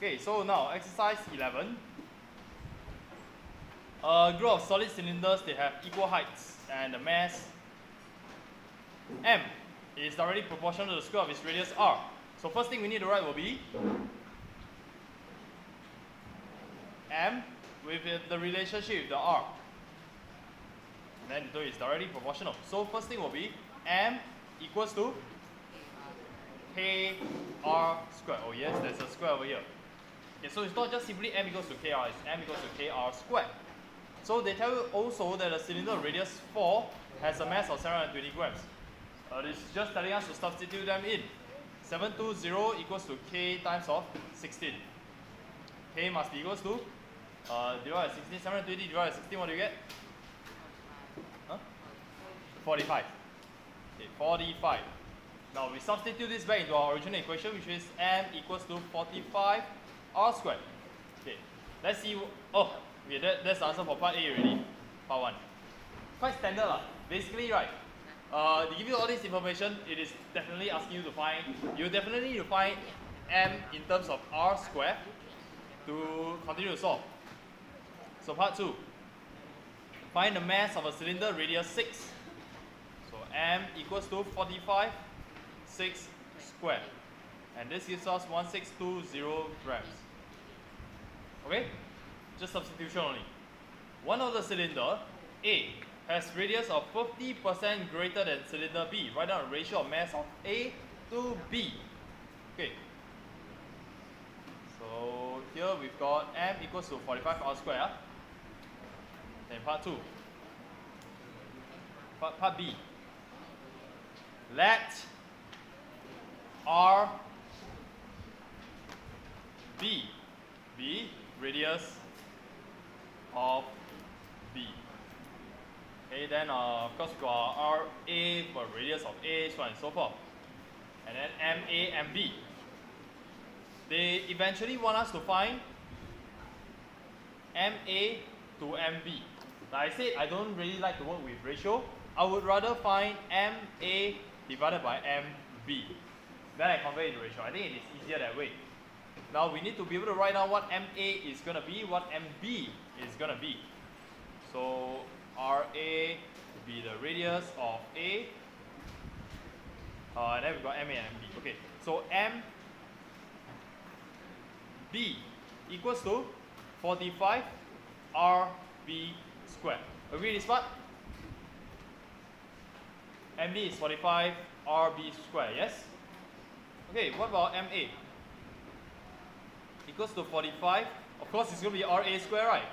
Okay, so now exercise 11. A group of solid cylinders, they have equal heights, and the mass m is directly proportional to the square of its radius r. So first thing we need to write will be m with the relationship with the r. And then it is directly proportional. So first thing will be m equals to kr squared. Oh yes, there's a square over here. Okay, so it's not just simply m equals to kr, it's m equals to kr squared. So they tell you also that a cylinder radius 4 has a mass of 720 grams. This is just telling us to substitute them in. 720 equals to k times of 16. K must be equals to divide by 16. 720 divided by 16, what do you get? Huh? 45. Okay, 45. Now we substitute this back into our original equation, which is m equals to 45 r squared. Okay, let's see. Oh, okay, that's the answer for part A already. Part 1. Quite standard lah. Basically, right, they give you all this information. It is definitely asking you to find. You definitely need to find m in terms of r squared to continue to solve. So part 2. Find the mass of a cylinder radius 6. So m equals to 45 6 squared, and this gives us 1620 grams. Okay, just substitution only. One of the cylinder A has radius of 50% greater than cylinder B. Write down a ratio of mass of A to B. Okay, so here we've got m equals to 45 r squared. Then part 2. Part B. Let R B be radius of B. Okay, then of course we got R A for radius of A, so on and so forth. And then M A and B. They eventually want us to find M A to M B. Like I said, I don't really like to work with ratio. I would rather find M A divided by M B. Then I convert it to ratio. I think it is easier that way. Now we need to be able to write down what MA is going to be, what MB is going to be. So RA will be the radius of A. And then we've got MA and MB. Okay, so MB equals to 45 RB squared. Agree this part? MB is 45 RB squared, yes? Okay, what about MA? Equals to 45. Of course, it's going to be RA squared, right?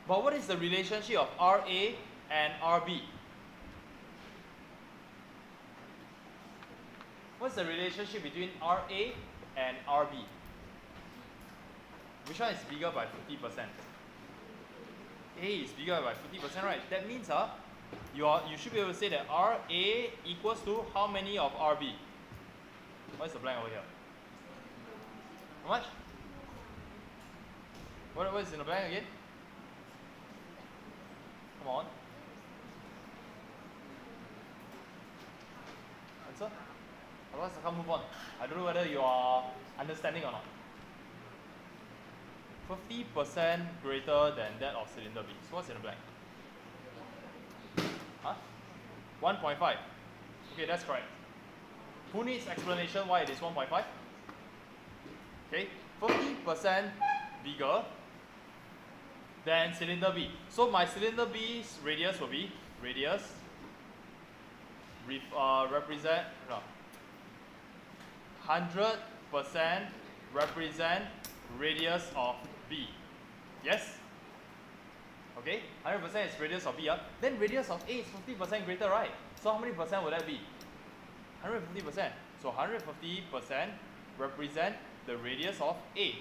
But what is the relationship of RA and RB? What's the relationship between RA and RB? Which one is bigger by 50%? A is bigger by 50%, right? That means you should be able to say that RA equals to how many of RB? What is the blank over here? How much? What is in the blank again? Come on. Answer? Otherwise I can't move on. I don't know whether you are understanding or not. 50% greater than that of cylinder B. So what's in the blank? Huh? 1.5. Okay, that's correct. Who needs explanation why it is 1.5? Okay, 50% bigger than cylinder B. So my cylinder B's radius will be radius represent 100% represent radius of B. Yes? Okay, 100% is radius of B. Then radius of A is 50% greater, right? So how many percent would that be? 150%. So 150% represent the radius of A.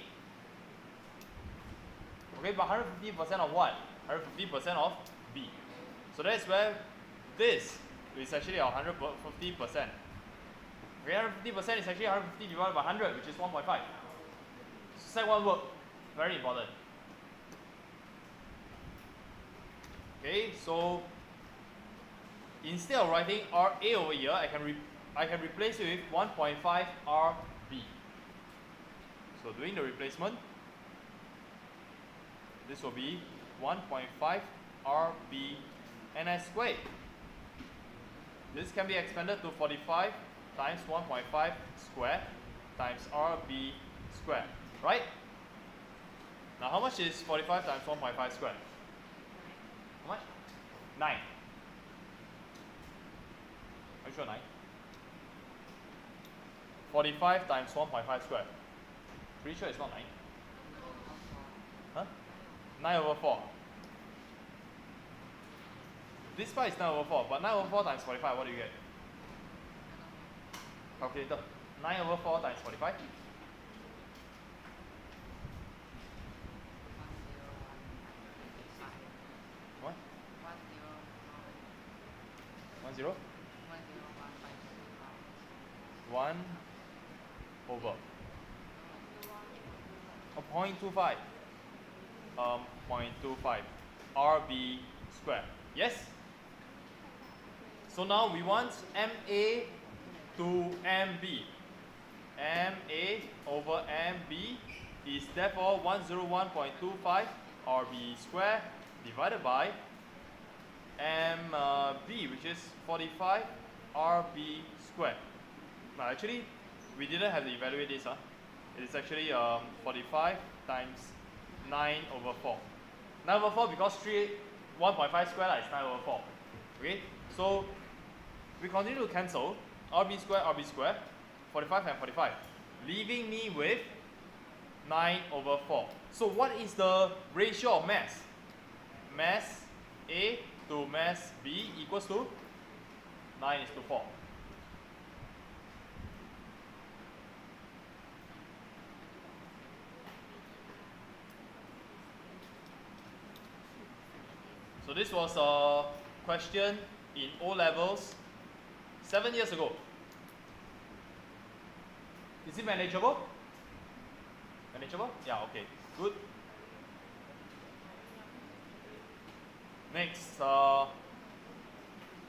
Okay, but 150% of what? 150% of B. So that's where this is actually 150%. Okay, 150% is actually 150 divided by 100, which is 1.5. Set one work, very important. Okay, so instead of writing RA over here, I can replace it with 1.5 RB. So So doing the replacement, this will be 1.5 RB squared. This can be expanded to 45 times 1.5 squared times RB squared, right? Now how much is 45 times 1.5 squared? How much? 9. Are you sure 9? 45 times 1.5 squared. Pretty sure it's not 9. Huh? 9 over 4. This part is 9 over 4, but 9 over 4 times 45, what do you get? Calculator. 9 over 4 times 45. What? 1 0? 1 over 0.25 0.25 RB squared. Yes? So now we want MA to MB. MA over MB is therefore 101.25 RB squared divided by MB, which is 45 RB squared. Now actually, we didn't have to evaluate this. It is actually 45 times 9 over 4. 9 over 4 because 1.5 squared is 9 over 4. Okay, so we continue to cancel RB squared, 45 and 45, leaving me with 9 over 4. So what is the ratio of mass? Mass A to mass B equals to 9:4. So this was a question in O levels 7 years ago. Is it manageable? Manageable? Yeah, okay, good. Next,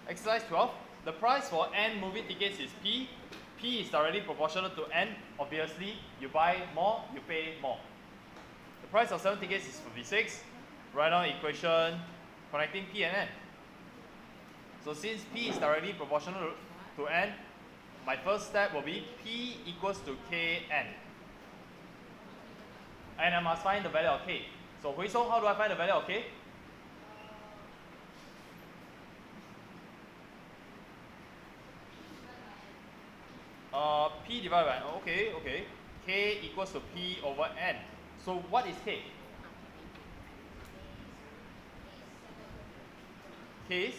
exercise 12. The price for N movie tickets is P. P is directly proportional to N. Obviously, you buy more, you pay more. The price of 7 tickets is 56. Write down equation connecting P and N. So since P is directly proportional to N, my first step will be P equals to Kn. And I must find the value of K. So Hui Song, how do I find the value of K? P divided by, okay. K equals to P over N. So what is K? K is?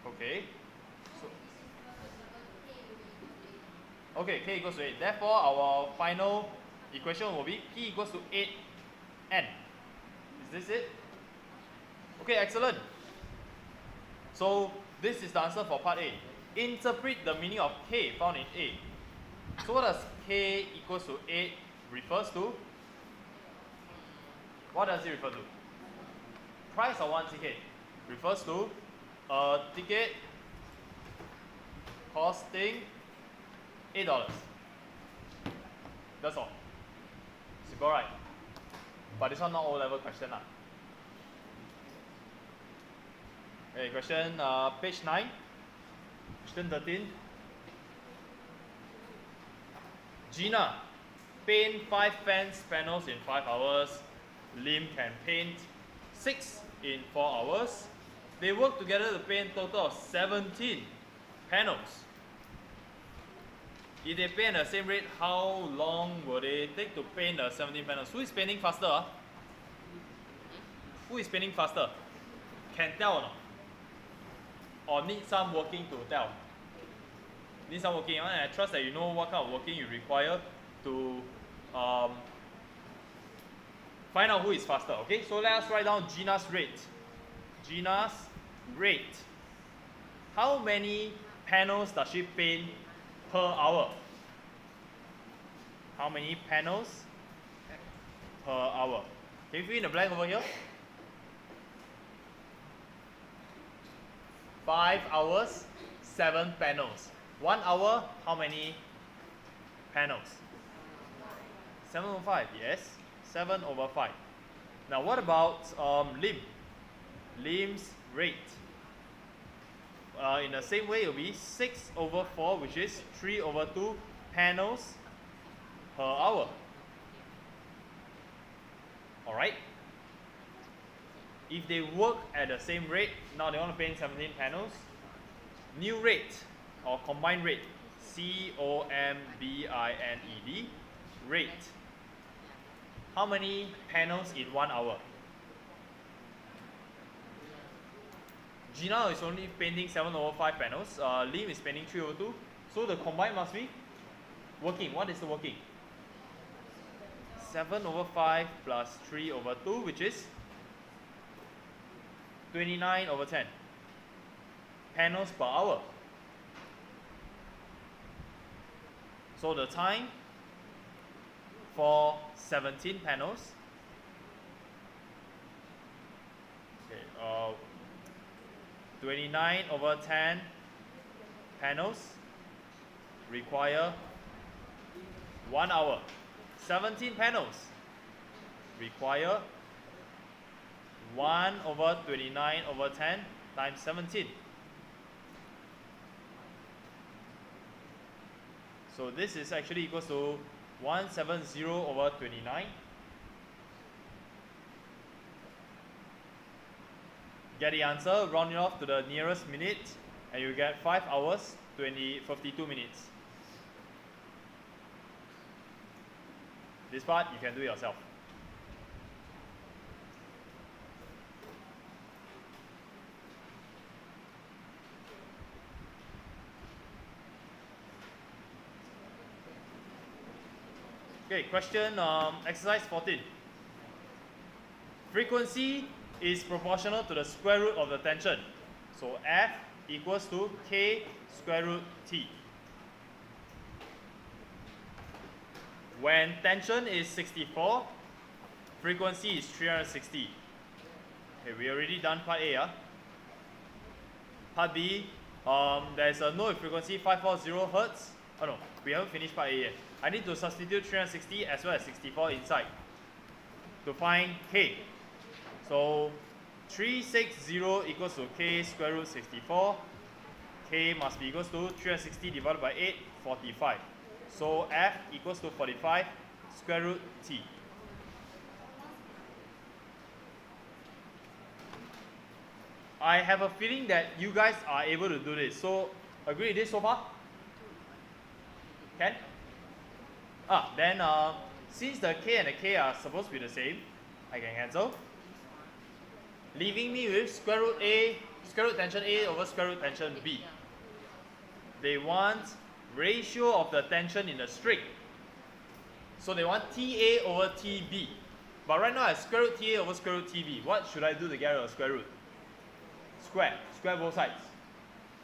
Okay. So, okay, K equals to 8. Therefore, our final equation will be P equals to 8N. Is this it? Okay, excellent. So, this is the answer for part A. Interpret the meaning of K found in A. So, what does K equals to 8 refers to? What does it refer to? Price of one ticket refers to a ticket costing $8. That's all. Simple, right? But this one not O-level question. Okay, question page 9. Question 13. Gina, paint 5 fence panels in 5 hours. Lim can paint 6 in 4 hours. They work together to paint a total of 17 panels. If they paint at the same rate, how long will they take to paint the 17 panels? Who is painting faster? Who is painting faster? Can tell or not? Or need some working to tell? Need some working, and I trust that you know what kind of working you require to find out who is faster. Okay, so let us write down Gina's rate. Gina's rate. How many panels does she paint per hour? How many panels per hour? Can you fill in the blank over here? 5 hours, 7 panels. 1 hour, how many panels? 7 over 5, yes. 7 over 5. Now what about limb? Limb's rate. In the same way, it will be 6 over 4, which is 3 over 2 panels per hour. Alright? If they work at the same rate, now they want to paint 17 panels. New rate or combined rate, COMBINED, rate. How many panels in 1 hour? Gina is only painting 7 over 5 panels. Lim is painting 3 over 2. So the combined must be working. What is the working? 7 over 5 plus 3 over 2, which is 29 over 10 panels per hour. So the time for 17 panels, okay, 29 over 10 panels require 1 hour. 17 panels require 1 over 29 over 10 times 17. So this is actually equals to 170 over 29. Get the answer, round it off to the nearest minute, and you get 5 hours, 52 minutes. This part you can do yourself. Okay, question exercise 14. Frequency is proportional to the square root of the tension. So F equals to K square root T. When tension is 64, frequency is 360. Okay, we already done part A. Part B, there's a node frequency 540 Hertz. Oh no, we haven't finished part A yet. I need to substitute 360 as well as 64 inside to find K. So 360 equals to K square root 64. K must be equals to 360 divided by 8, 45. So F equals to 45 square root T. I have a feeling that you guys are able to do this. So agree with this so far? Can? Then since the K and the K are supposed to be the same, I can cancel. Leaving me with square root A, square root tension A over square root tension B. They want ratio of the tension in the string. So they want TA over TB. But right now I have square root TA over square root TB. What should I do to get rid of square root? Square. Square both sides.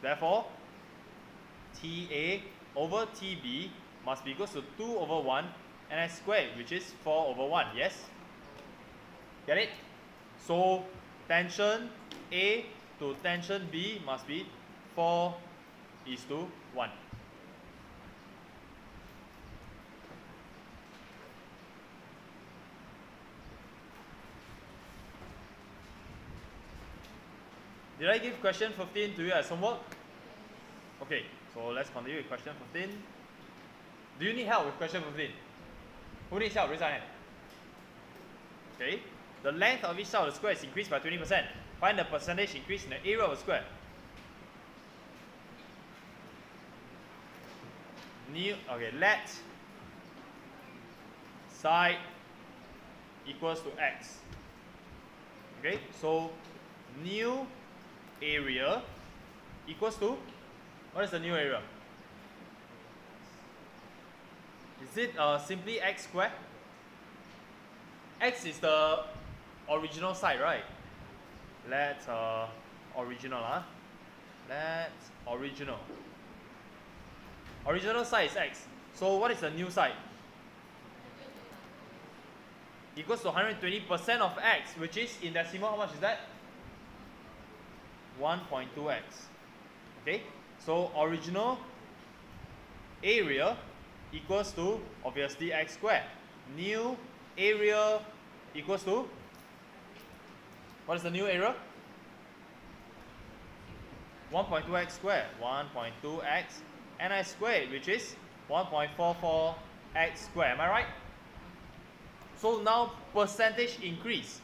Therefore, TA over TB must be equal to 2 over 1 and I squared, which is 4 over 1. Yes? Get it? So tension A to tension B must be 4:1. Did I give question 15 to you as homework? Okay, so let's continue with question 15. Do you need help with question 15? Who needs help? Raise your hand. Okay. The length of each side of the square is increased by 20%. Find the percentage increase in the area of the square. Let side equals to x. Okay, so new area equals to, what is the new area? Is it simply x squared? X is the original side, right? Let original. Original side is x. So what is the new side? Equals to 120% of x, which is in decimal, how much is that? 1.2x. Okay, so original area equals to obviously x squared. New area equals to, what is the new area? 1.2x squared, 1.2x ni squared, which is 1.44x squared. Am I right? So now percentage increase.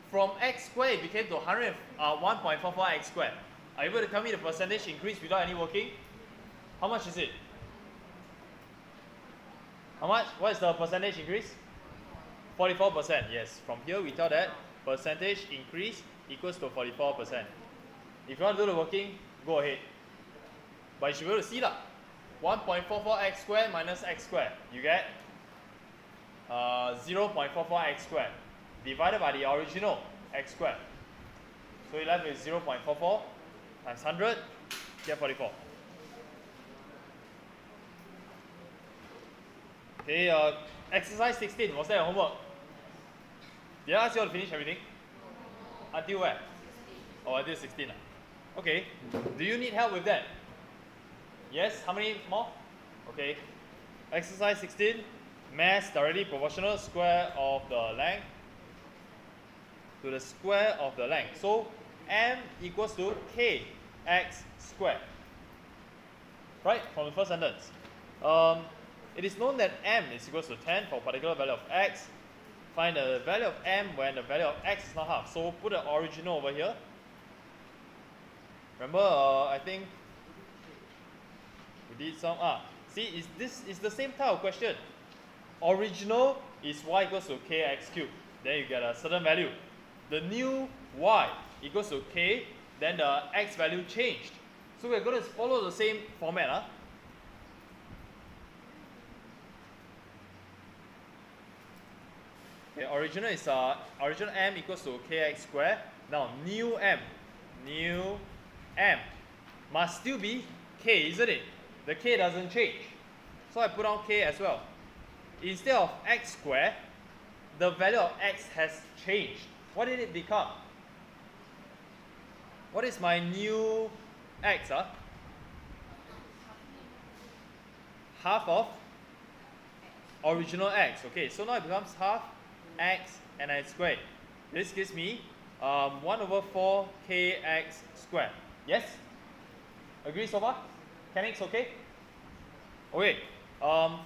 From x squared it became to 1.44x squared. Are you able to tell me the percentage increase without any working? How much is it? How much? What is the percentage increase? 44%. Yes. From here we tell that percentage increase equals to 44%. If you want to do the working, go ahead. But you should be able to see that. 1.44x squared minus x squared. You get 0.44x squared divided by the original x squared. So you're left with 0.44 times 100, get 44. Okay, exercise 16, was that your homework? Did I ask you all to finish everything? Until where? Oh, until 16. Okay, do you need help with that? Yes, how many more? Okay, exercise 16, mass directly proportional square of the length to the square of the length. So m equals to kx squared. Right, from the first sentence. It is known that m is equals to 10 for a particular value of x. Find the value of m when the value of x is not half. So put the original over here. Remember, I think we did some. See, this is the same type of question. Original is y equals to kx cubed. Then you get a certain value. The new y equals to k, then the x value changed. So we're going to follow the same format. Okay, original is original m equals to kx squared. Now new m must still be k, isn't it? The k doesn't change. So I put on k as well. Instead of x squared, the value of x has changed. What did it become? What is my new x? Half of original x. Okay, so now it becomes half x and I squared. This gives me 1 over 4 kx squared. Yes? Agree so far? Mechanics okay? Okay,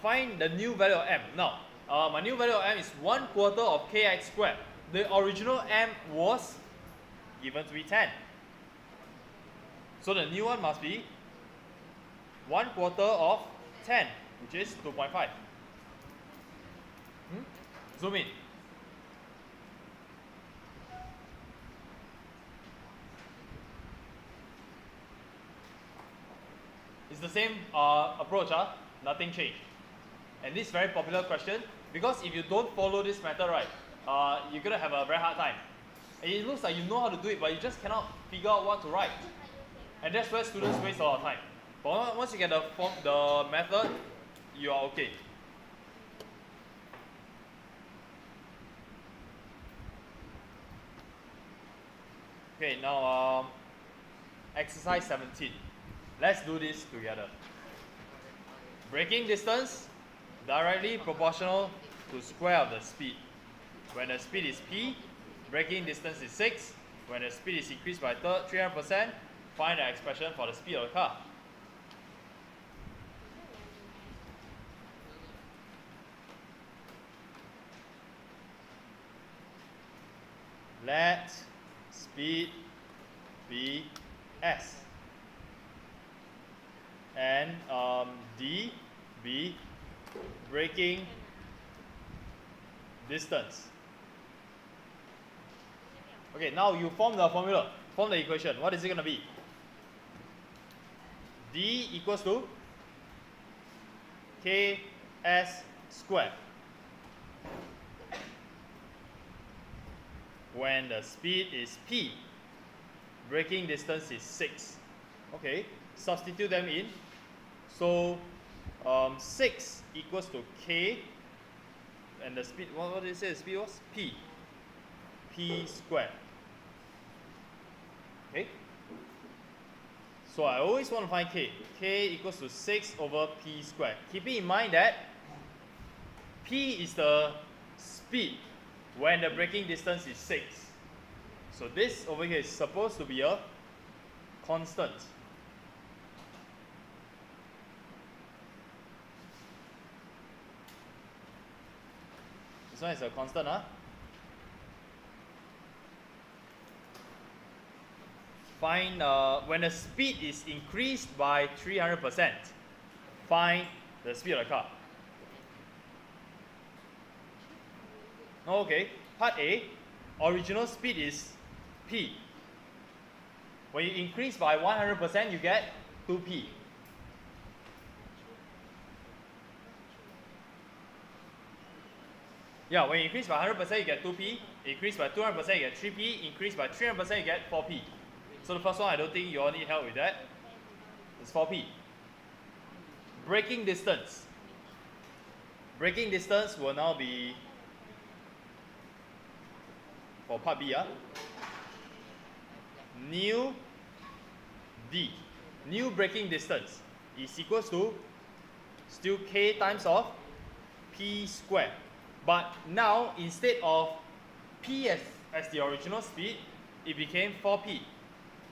find the new value of m. Now, my new value of m is 1/4 of kx squared. The original m was given to be 10. So the new one must be 1/4 of 10, which is 2.5. Zoom in. It's the same approach, nothing changed. And this is very popular question because if you don't follow this method, right, you're gonna have a very hard time. And it looks like you know how to do it, but you just cannot figure out what to write. And that's where students waste a lot of time. But once you get the method, you are okay. Okay, now exercise 17. Let's do this together. Braking distance directly proportional to square of the speed. When the speed is p, braking distance is 6. When the speed is increased by 300%, find the expression for the speed of the car. Let speed be s. And d be braking distance. Okay, now you form the formula, form the equation. What is it going to be? D equals to ks squared. When the speed is p, braking distance is 6. Okay, substitute them in. So 6 equals to k, and the speed, what did it say the speed was? P squared. Okay, So I always want to find k. K equals to 6 over p squared. Keeping in mind that p is the speed when the braking distance is 6. So this over here is supposed to be a constant. This one is a constant, huh? Find when the speed is increased by 300%, find the speed of the car. Okay, part A, original speed is p. When you increase by 100%, you get 2p. Yeah, when you increase by 100%, you get 2p. Increase by 200%, you get 3p. Increase by 300%, you get 4p. So the first one, I don't think you all need help with that. It's 4p. Braking distance. Braking distance will now be, for part B, new d. New braking distance is equals to still k times of p squared. But now, instead of p as the original speed, it became 4p.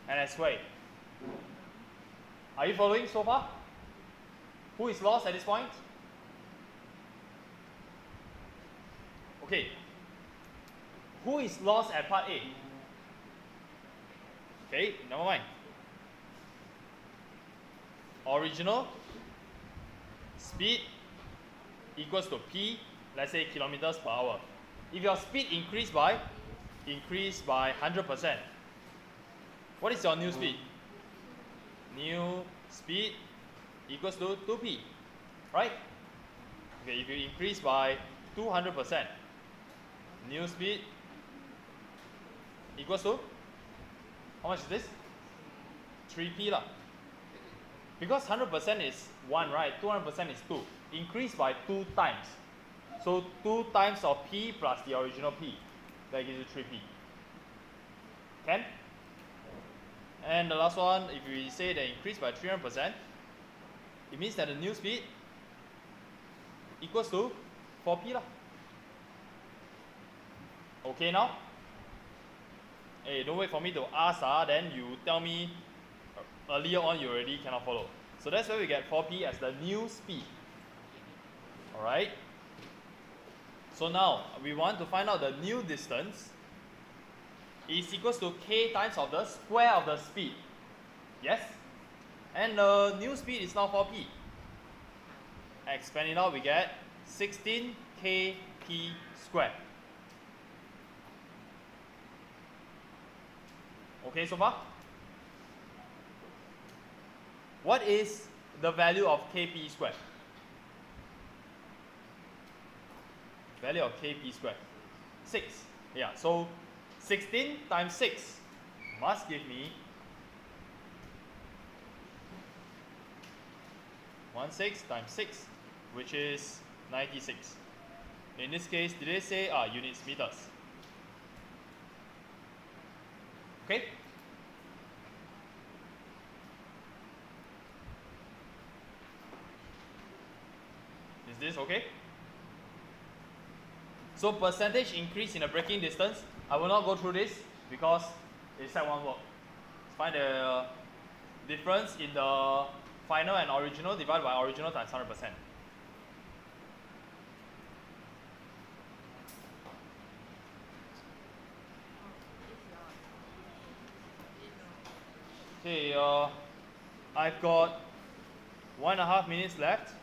And I square it. Are you following so far? Who is lost at this point? Okay. Who is lost at part A? Okay, never mind. Original speed equals to p, let's say kilometers per hour. If your speed increased by 100%, what is your new speed? New speed equals to 2p, right? Okay, if you increase by 200%, new speed equals to, how much is this? 3p lah. Because 100% is 1, right? 200% is 2. Increase by 2 times. So 2 times of p plus the original p. That gives you 3p. Can? And the last one, if we say that increase by 300%, it means that the new speed equals to 4p lah. Okay now? Hey, don't wait for me to ask, then you tell me earlier on you already cannot follow. So that's why we get 4p as the new speed. Alright? So now, we want to find out the new distance is equals to k times of the square of the speed. Yes? And the new speed is now 4p. Expand it out, we get 16kp squared. Okay so far? What is the value of kp squared? Value of kp squared? 6. Yeah, so 16 times 6 must give me 16 times 6, which is 96. In this case, did they say units meters? Okay? Is this okay? So percentage increase in the braking distance, I will not go through this because it's set 1 work. Find the difference in the final and original divided by original times 100%. Okay, I've got 1.5 minutes left.